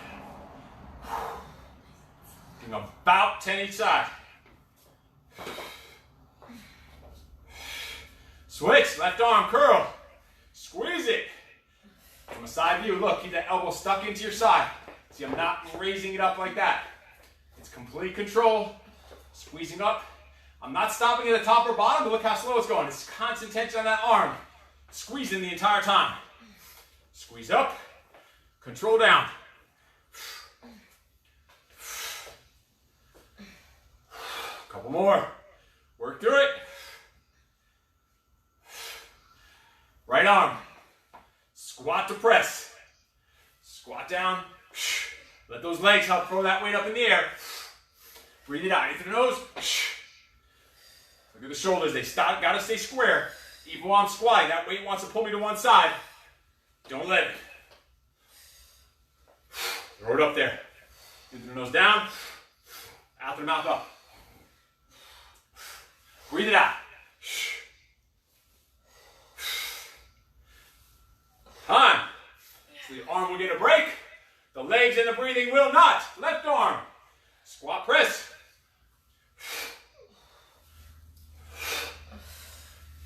Doing about 10 each side. Switch, left arm, curl. Squeeze it. From a side view, look, keep that elbow stuck into your side. See, I'm not raising it up like that. It's complete control. Squeezing up. I'm not stopping at the top or bottom, but look how slow it's going. It's constant tension on that arm. Squeezing the entire time. Squeeze up. Control down. Couple more. Work through it. Right arm. Squat to press. Squat down. Let those legs help throw that weight up in the air. Breathe it out. In through the nose. Look at the shoulders. They gotta stay square. Even while I'm squatting, that weight wants to pull me to one side. Don't let it. Throw it up there. In through the nose down. Out through the mouth up. Breathe it out. Time. So the arm will get a break. The legs and the breathing will not. Left arm. Squat press.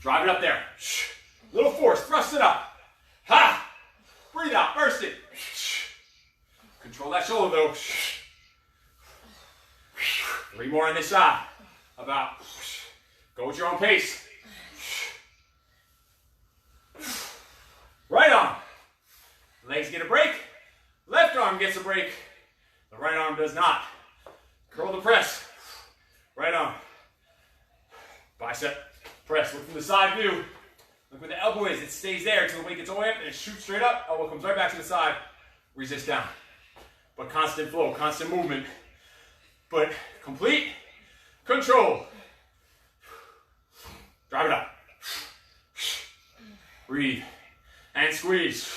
Drive it up there. Little force. Thrust it up. Ha! Breathe out. Burst it. Control that shoulder though. 3 more on this side. About. Go at your own pace. Right arm. Legs get a break. Left arm gets a break. The right arm does not. Curl the press. Right arm. Bicep press. Look from the side view. Look where the elbow is. It stays there until the weight gets all the way up and it shoots straight up. Elbow comes right back to the side. Resist down. But constant flow, constant movement. But complete control. Drive it up. Breathe. And squeeze.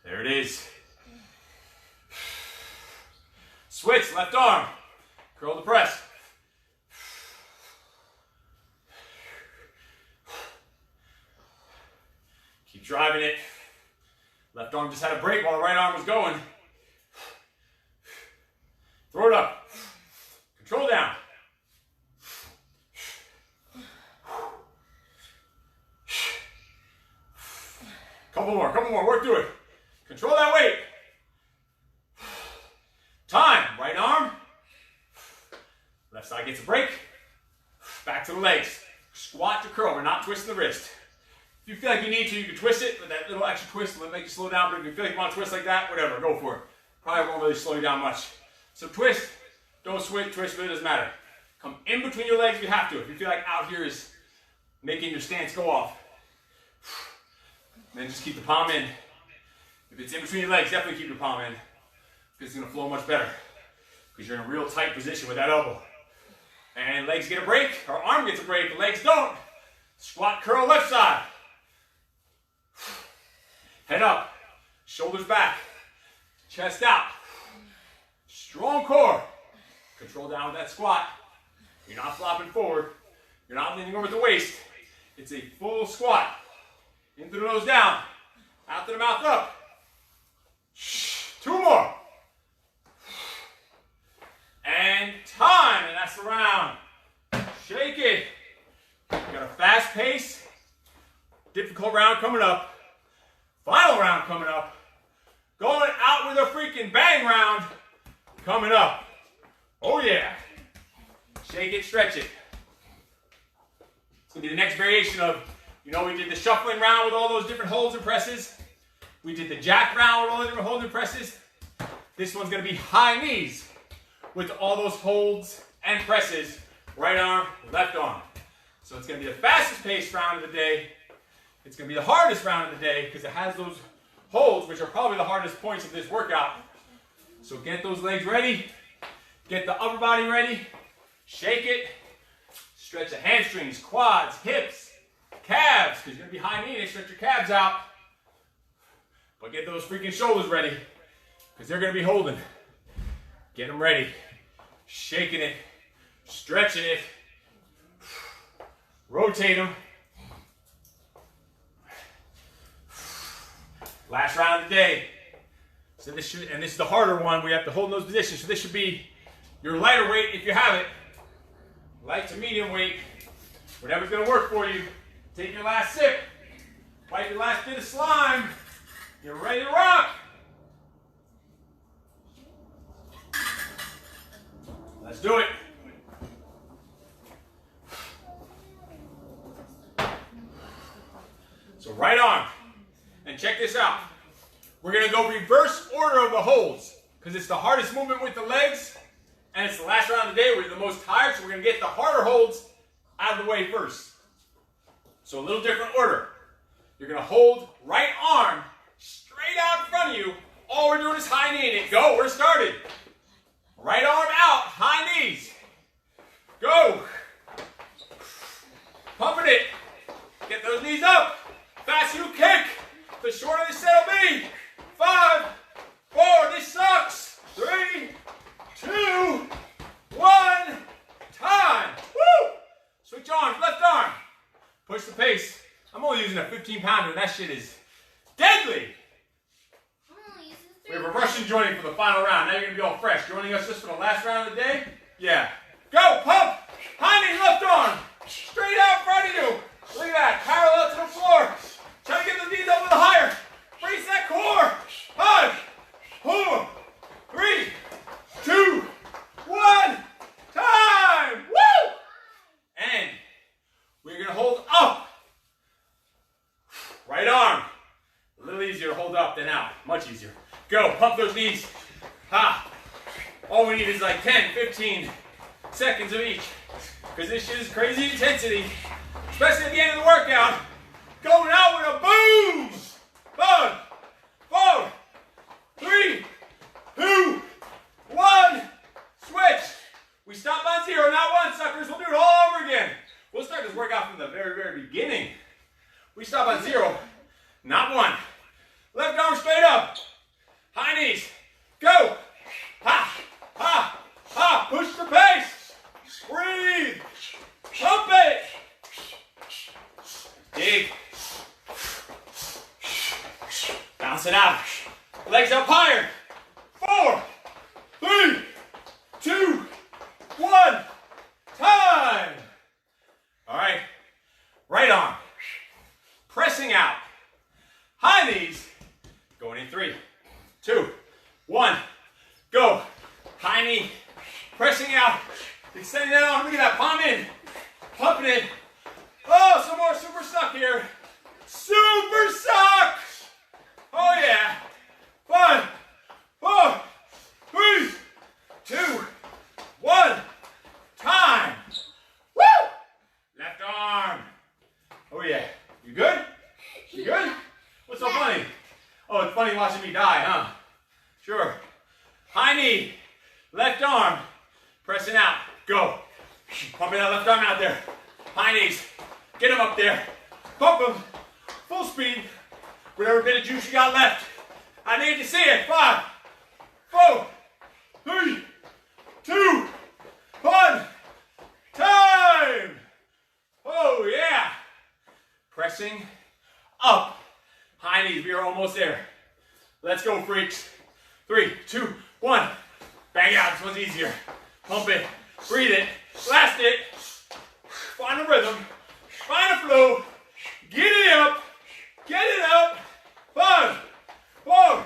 There it is. Switch, left arm. Curl the press. Keep driving it. Left arm just had a break while the right arm was going. Throw it up. Control down. Couple more, work through it. Control that weight. Time, right arm. Left side gets a break. Back to the legs. Squat to curl, we're not twisting the wrist. If you feel like you need to, you can twist it, but that little extra twist will make you slow down. But if you feel like you want to twist like that, whatever, go for it. Probably won't really slow you down much. So twist, don't switch, twist, but it doesn't matter. Come in between your legs if you have to. If you feel like out here is making your stance go off. Then just keep the palm in. If it's in between your legs, definitely keep your palm in. Because it's going to flow much better. Because you're in a real tight position with that elbow. And legs get a break, or arm gets a break, the legs don't. Squat, curl, left side. Head up, shoulders back, chest out. Strong core. Control down with that squat. You're not flopping forward. You're not leaning over the waist. It's a full squat. In through the nose down, out to the mouth up. 2 more. And time, and that's the round. Shake it. You got a fast pace, difficult round coming up. Final round coming up. Going out with a freaking bang round coming up. Oh yeah. Shake it, stretch it. It's gonna be the next variation of, you know, we did the shuffling round with all those different holds and presses. We did the jack round with all the different holds and presses. This one's gonna be high knees with all those holds and presses. Right arm, left arm. So it's gonna be the fastest paced round of the day. It's gonna be the hardest round of the day because it has those holds, which are probably the hardest points of this workout. So get those legs ready. Get the upper body ready. Shake it. Stretch the hamstrings, quads, hips, calves, because you're gonna be high knee, stretch your calves out. But get those freaking shoulders ready, because they're gonna be holding. Get them ready. Shaking it, stretching it, rotate them. Last round of the day. So this should, and this is the harder one, we have to hold in those positions. So this should be your lighter weight if you have it. Light to medium weight, whatever's gonna work for you. Take your last sip, wipe your last bit of slime. You're ready to rock. Let's do it. So right arm, and check this out. We're gonna go reverse order of the holds, because it's the hardest movement with the legs, and it's the last round of the day where you're the most tired, so we're gonna get the harder holds out of the way first. So a little different order. You're gonna hold right arm straight out in front of you. All we're doing is high kneeing it. Go, we're started. Right arm out, high knees. Go. Pumping it. Get those knees up. Faster you kick, the shorter this set will be. 5, 4, this sucks. 3, 2, 1, time. Woo! Switch arms, left arm. Push the pace. I'm only using a 15-pounder, and that shit is deadly. We have a Russian joining for the final round. Now you're going to be all fresh. Joining us just for the last round of the day? Yeah. Go, pump. High knee, left arm. Straight out in front of you. Look at that. Parallel to the floor. Try to get the knees up a little higher. Brace that core. 5, 4, 3, 2, 1. Time. Woo! And we're going to hold up. Right arm. A little easier to hold up than out. Much easier. Go, pump those knees. Ha. All we need is like 10, 15 seconds of each. Because this shit is crazy intensity. Especially at the end of the workout. Going out with a boom. 5, 4, 3, 2, 1. Switch. We stop on 0, not 1, suckers. We'll do it all over again. We'll start this workout from the very, very beginning. We stop on 0, not 1. Left arm straight up. High knees. Go. Ha. Ha. Ha. Push the pace. Breathe. Pump it. Dig. Hands up higher. 4, 3, 2, 1. Time. All right. Right arm. Pressing out. High knees. Going in 3, 2, 1. Go. High knee. Pressing out. Extending that arm. Look at that. Palm in. Pumping it. Oh, some more super suck here. Super suck. Oh, yeah. 5, 4, 3, 2, 1. Time. Woo! Left arm. Oh, yeah. You good? You good? What's so funny? Oh, it's funny watching me die, huh? Sure. High knee. Left arm. Pressing out. Go. Pumping that left arm out there. High knees. Get them up there. Pump them. Full speed. Whatever bit of juice you got left. I need to see it. 5, 4, 3, 2, 1. Time. Oh, yeah. Pressing up. High knees. We are almost there. Let's go, freaks. 3, 2, 1. Bang out. This one's easier. Pump it. Breathe it. Blast it. Find a rhythm. Find a flow. Get it up. Get it up. 5, 4,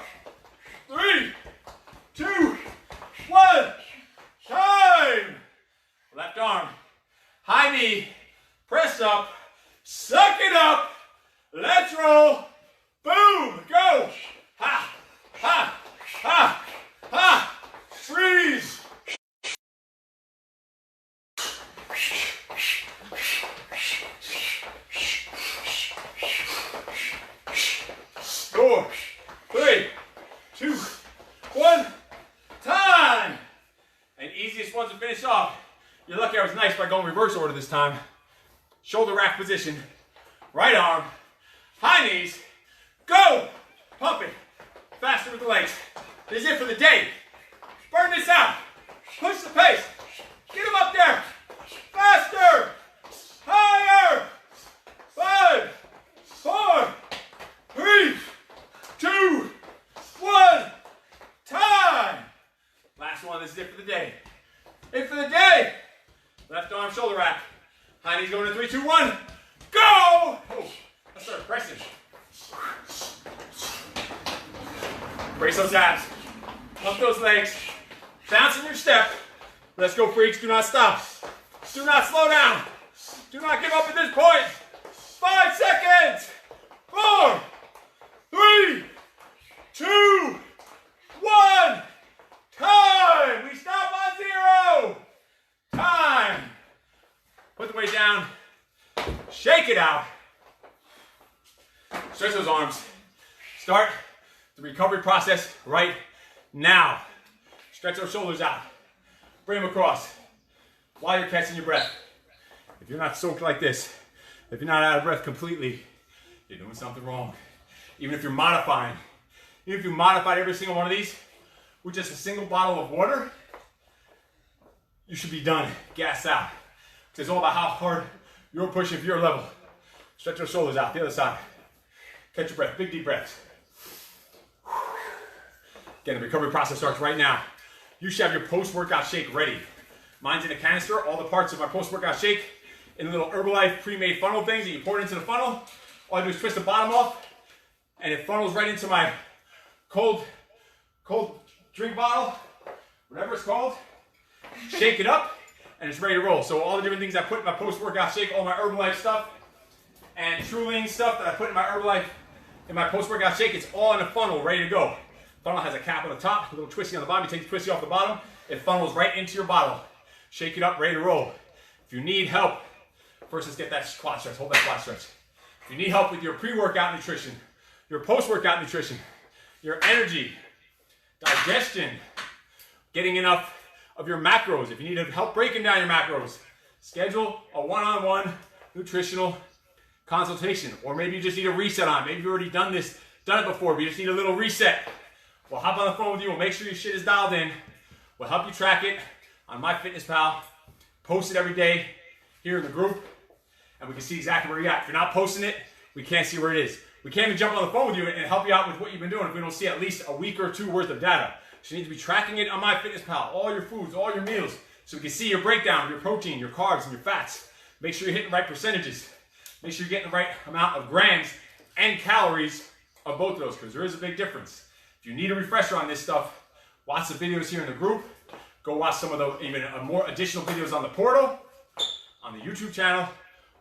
3, 2, 1. Time. Left arm. High knee. Press up. Suck it up. Let's roll. Boom. Go. Ha. Ha. Ha. Ha. Freeze. Four, 3, 2, 1. Time. And easiest ones to finish off. You're lucky I was nice by going reverse order this time. Shoulder rack position. Right arm. High knees. Go. Pump it. Faster with the legs. This is it for the day. Burn this out. Push the pace. Get them up there. Faster. Higher. 5, 4, 3, 2, 1. Time. Last one. This is it for the day. It for the day. Left arm shoulder rack. High knees going in 3, 2, 1. Go. Oh, let's start pressing. Brace those abs. Pump those legs. Bounce in your step. Let's go, freaks. Do not stop. Do not slow down. Do not give up at this point. 5 seconds. 4, 3, 2, 1. Time. We stop on 0. Time. Put the weight down. Shake it out. Stretch those arms. Start the recovery process right now. Stretch those shoulders out. Bring them across while you're catching your breath. If you're not soaked like this, if you're not out of breath completely, you're doing something wrong. Even if you're modifying, even if you modified every single one of these with just a single bottle of water, you should be done, gas out. It's all about how hard you're pushing for your level. Stretch those shoulders out, the other side. Catch your breath, big deep breaths. Again, the recovery process starts right now. You should have your post-workout shake ready. Mine's in a canister, all the parts of my post-workout shake in little Herbalife pre-made funnel things that you pour it into the funnel. All I do is twist the bottom off and it funnels right into my cold drink bottle, whatever it's called. Shake it up and it's ready to roll. So all the different things I put in my post-workout shake, all my Herbalife stuff and Truling stuff that I put in my Herbalife, in my post-workout shake, it's all in a funnel ready to go. Funnel has a cap on the top, a little twisty on the bottom. You take the twisty off the bottom, it funnels right into your bottle. Shake it up, ready to roll. If you need help, first let's get that quad stretch, hold that quad stretch. If you need help with your pre-workout nutrition, your post-workout nutrition, your energy, digestion, getting enough of your macros, if you need help breaking down your macros, schedule a one-on-one nutritional consultation. Or maybe you just need a reset on. Maybe you've already done it before, but you just need a little reset. We'll hop on the phone with you. We'll make sure your shit is dialed in. We'll help you track it on MyFitnessPal. Post it every day here in the group, and we can see exactly where you're at. If you're not posting it, we can't see where it is. We can't even jump on the phone with you and help you out with what you've been doing if we don't see at least a week or two worth of data. So you need to be tracking it on MyFitnessPal, all your foods, all your meals, so we can see your breakdown of your protein, your carbs, and your fats. Make sure you're hitting the right percentages. Make sure you're getting the right amount of grams and calories of both of those, because there is a big difference. If you need a refresher on this stuff, watch the videos here in the group. Go watch some of the even more additional videos on the portal, on the YouTube channel,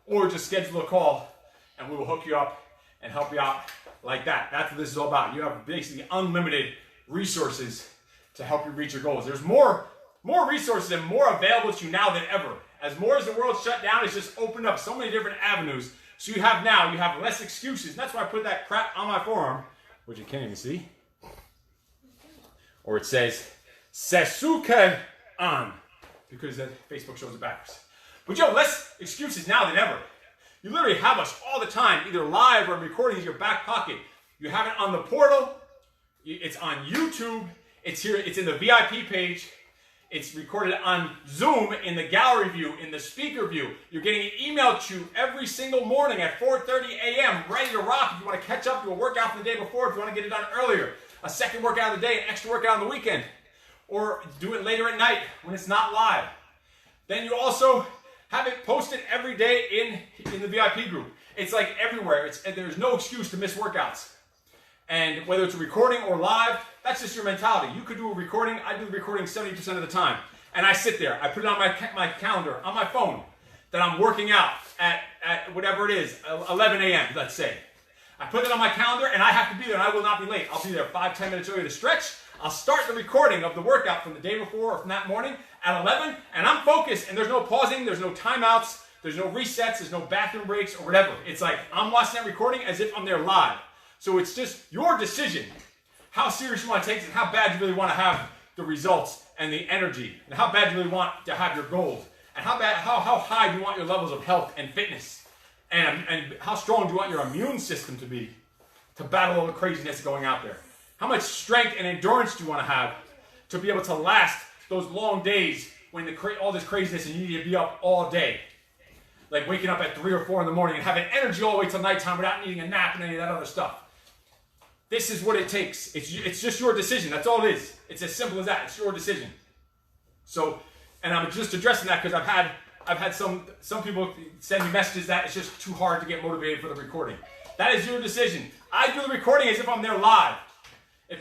or just schedule a call and we will hook you up and help you out like that. That's what this is all about. You have basically unlimited resources to help you reach your goals. There's more resources and more available to you now than ever. As more as the world shut down, it's just opened up so many different avenues. So you have less excuses. And that's why I put that crap on my forearm, which you can't even see. Or it says, Sesuke on, because Facebook shows it backwards. But yo, less excuses now than ever. You literally have us all the time, either live or recording in your back pocket. You have it on the portal. It's on YouTube. It's here. It's in the VIP page. It's recorded on Zoom in the gallery view, in the speaker view. You're getting it emailed to you every single morning at 4:30 a.m. ready to rock. If you want to catch up to a workout from the day before, if you want to get it done earlier, a second workout of the day, an extra workout on the weekend, or do it later at night when it's not live. Then you also have it posted every day in the VIP group. It's like everywhere. There's no excuse to miss workouts. And whether it's a recording or live, that's just your mentality. You could do a recording. I do the recording 70% of the time. And I sit there. I put it on my calendar, on my phone, that I'm working out at whatever it is, 11 a.m., let's say. I put it on my calendar, and I have to be there, and I will not be late. I'll be there 5-10 minutes early to stretch. I'll start the recording of the workout from the day before or from that morning at 11, and I'm focused, and there's no pausing, there's no timeouts, there's no resets, there's no bathroom breaks or whatever. It's like I'm watching that recording as if I'm there live. So it's just your decision how serious you want to take it and how bad you really want to have the results and the energy and how bad you really want to have your goals and how high you want your levels of health and fitness and how strong do you want your immune system to be to battle all the craziness going out there. How much strength and endurance do you want to have to be able to last those long days when all this craziness and you need to be up all day? Like waking up at 3 or 4 in the morning and having energy all the way till nighttime without needing a nap and any of that other stuff. This is what it takes. It's just your decision. That's all it is. It's as simple as that. It's your decision. So, and I'm just addressing that because I've had some people send me messages that it's just too hard to get motivated for the recording. That is your decision. I do the recording as if I'm there live. If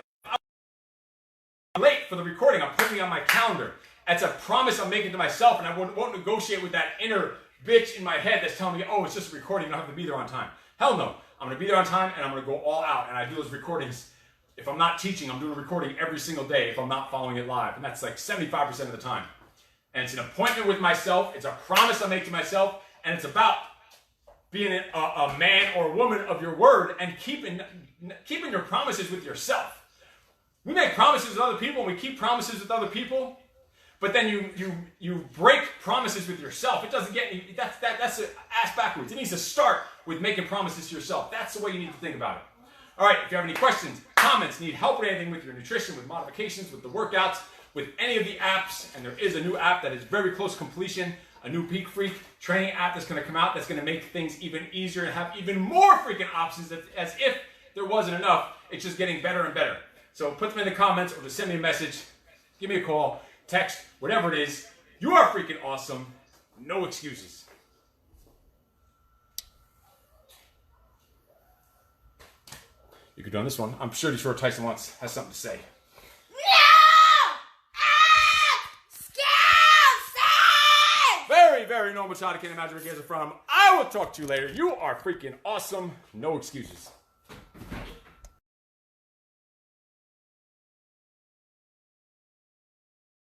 I'm late for the recording, I'm putting it on my calendar. That's a promise I'm making to myself, and I won't negotiate with that inner bitch in my head that's telling me, oh, it's just a recording, you don't have to be there on time. Hell no. I'm going to be there on time, and I'm going to go all out, and I do those recordings. If I'm not teaching, I'm doing a recording every single day if I'm not following it live, and that's like 75% of the time. And it's an appointment with myself. It's a promise I make to myself, and it's about being a man or a woman of your word and keeping your promises with yourself. We make promises with other people, and we keep promises with other people, but then you break promises with yourself. It doesn't get any, that's ass backwards. It needs to start with making promises to yourself. That's the way you need to think about it. All right, if you have any questions, comments, need help with anything with your nutrition, with modifications, with the workouts, with any of the apps, and there is a new app that is very close completion, a new Peak Freak training app that's going to come out that's going to make things even easier and have even more freaking options as if there wasn't enough. It's just getting better and better. So put them in the comments or just send me a message, give me a call, text, whatever it is. You are freaking awesome. No excuses. You could do on this one. I'm sure Detroit Tyson has something to say. Very, very normal child. I can't imagine where you guys are from. I will talk to you later. You are freaking awesome. No excuses.